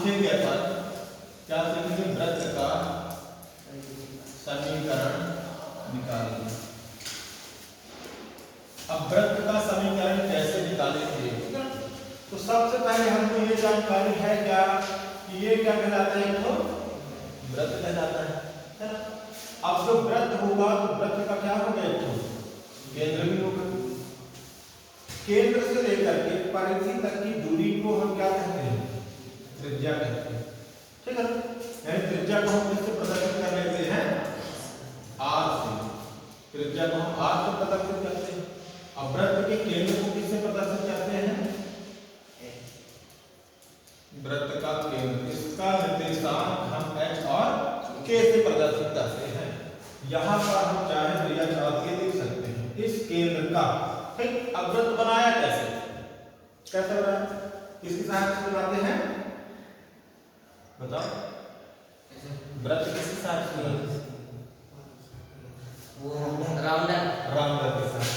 सीखेंगे अपन क्या सीखेंगे, वृत्त का समीकरण निकालेंगे। अब वृत्त का समीकरण कैसे निकालेंगे, ठीक है। तो सबसे पहले हमको ये जानकारी है क्या कि ये क्या कहलाता है, तो वृत्त कहलाता है ना। अब जो वृत्त होगा तो वृत्त का क्या होगा, एक तो केंद्र भी होगा। केंद्र से लेकर के परिधि तक की दूरी को हम क्या कहते हैं, त्रिज्या कहते हैं, ठीक है। यानी त्रिज्या को हम किससे प्रदर्शित कर लेते हैं, r से। त्रिज्या को हम r से प्रदर्शित करते हैं। अब वृत्त के केंद्र को किससे प्रदर्शित करते हैं, वृत्त का केंद्र, इसका निर्देशांक हम h और k से प्रदर्शित करते हैं। यहाँ पर हम चाहे तो यह चार्ट के लिख सकते हैं इस केंद्र का, ठीक। अब वृत्त बनाया कैसे, कैसे बनाया, किसकी सहायता से बनाते हैं, बताओ। वृत्त किसकी सहायता से बनाते हैं, वो राउंडर के साथ।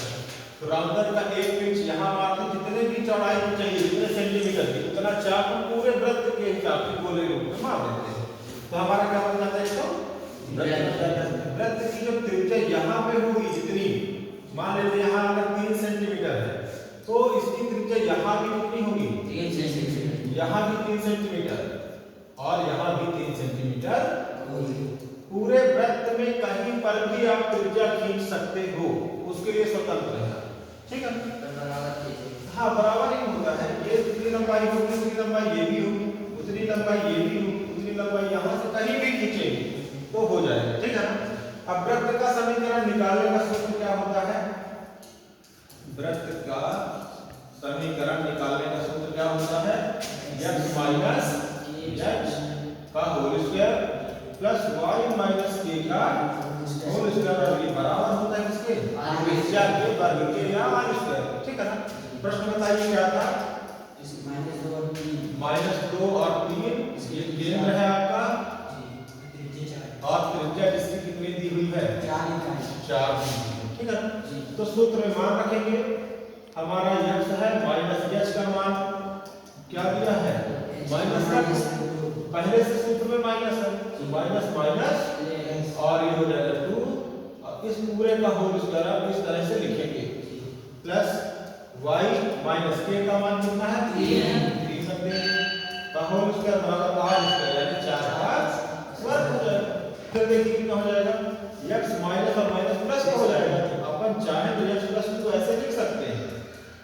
तो राउंडर का एक पिच यहाँ मारते, जितने भी चौड़ाई की चाहिए, जितने सेंटीमीटर की, उतना चाप पूरे वृत्त के हिसाब से गोले रूप में मार देते हैं। तो हमारा क्या बन जाता है, तो वृत्त की जो त्रिज्या यहाँ पे होगी, जितनी मान लेते यहाँ अगर 3 सेंटीमीटर है तो इसकी त्रिज्या यहाँ भी कितनी होगी, 3 सेंटीमीटर, यहाँ भी 3 सेंटीमीटर और यहाँ भी 3 सेंटीमीटर। पूरे वृत्त में कहीं पर भी आप त्रिज्या खींच सकते हो, उसके लिए स्वतंत्र है, ठीक है। हाँ, बराबर ही होता है, ये जितनी लंबाई होगी उतनी लंबाई ये भी होगी, उतनी लंबाई ये भी होगी, उतनी लंबाई यहाँ से कहीं भी खींचेंगे तो हो जाएगा, ठीक है ना। अब वृत्त का समीकरण निकालने का सूत्र क्या होता है, वृत्त का समीकरण निकालने का सूत्र क्या होता है, x माइनस h का whole square plus y minus k का होल स्क्वायर, और ये बराबर होता है किसके, त्रिज्या के वर्ग के या r स्क्वायर, ठीक है ना। प्रश्न बताइए क्या था, -2 और 3 ये केंद्र है आपका, और त्रिज्या जिसकी कितनी दी हुई है, 4, ठीक है। तो सूत्र में मान रखेंगे, हमारा x है, माइनस h का मान क्या दिया है, माइनस का, पहले से सूत्र में माइनस है, तो माइनस माइनस और ये हो जाएगा 2, और इस पूरे का होल स्क्वायर आप इस तरह से लिखेंगे, प्लस y माइनस k का मान कितना है, 3 रख देंगे, का होल स्क्वायर बराबर r स्क्वायर, यानी 4 का वर्ग हो जाएगा। फिर देखिए कितना हो जाएगा, x माइनस और माइनस प्लस का हो जाएगा, अपन चाहे तो x प्लस को ऐसे लिख सकते हैं,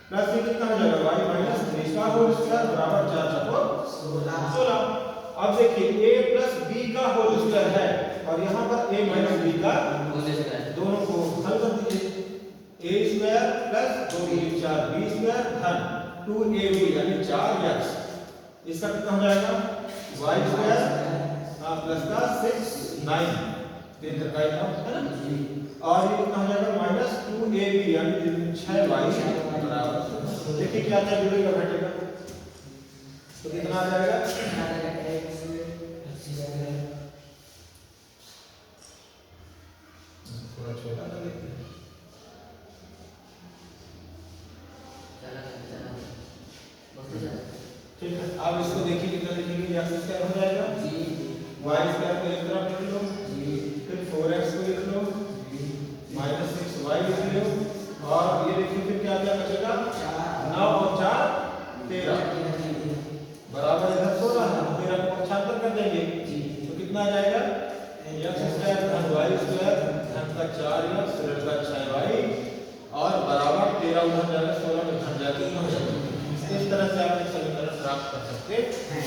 प्लस में कितना हो जाएगा, y माइनस 3 का होल स्क्वायर बराबर 4 को 16। अब देखिए a प्लस b का होल स्क्वायर है, और यहाँ पर a माइनस b का होल स्क्वायर, दोनों को हल कर दीजिए, a square plus 2 3 4 b square धन 2ab यानी 4x, इसका कितना हो जाएगा, y स्क्वायर प्लस का 6 9 तीन का है ना, और ये कितना हो जाएगा, माइनस 2ab यानी 6y बराबर, देखिए क्या क्या जुड़ेगा घटेगा, तो कितना आ जाएगा, थोड़ा छोटा कर लेते हैं, ठीक है। अब इसको देखिए कितना लिखेंगे, x स्क्वायर हो जाएगा, y स्क्वायर को एक तरफ लिख लो, फिर 4x को लिख लो, माइनस 6y लिख लो, और ये देखिए फिर क्या क्या बचेगा, 9 और 4 13 बराबर इधर 16 है, 13 को 76 कर देंगे, तो कितना आ जाएगा, x स्क्वायर धन y स्क्वायर धन का 4x ऋण का 6y और बराबर 13 उधर जाएगा, 16 में घट जाएगा, इस तरह से आप एक समीकरण प्राप्त कर सकते हैं।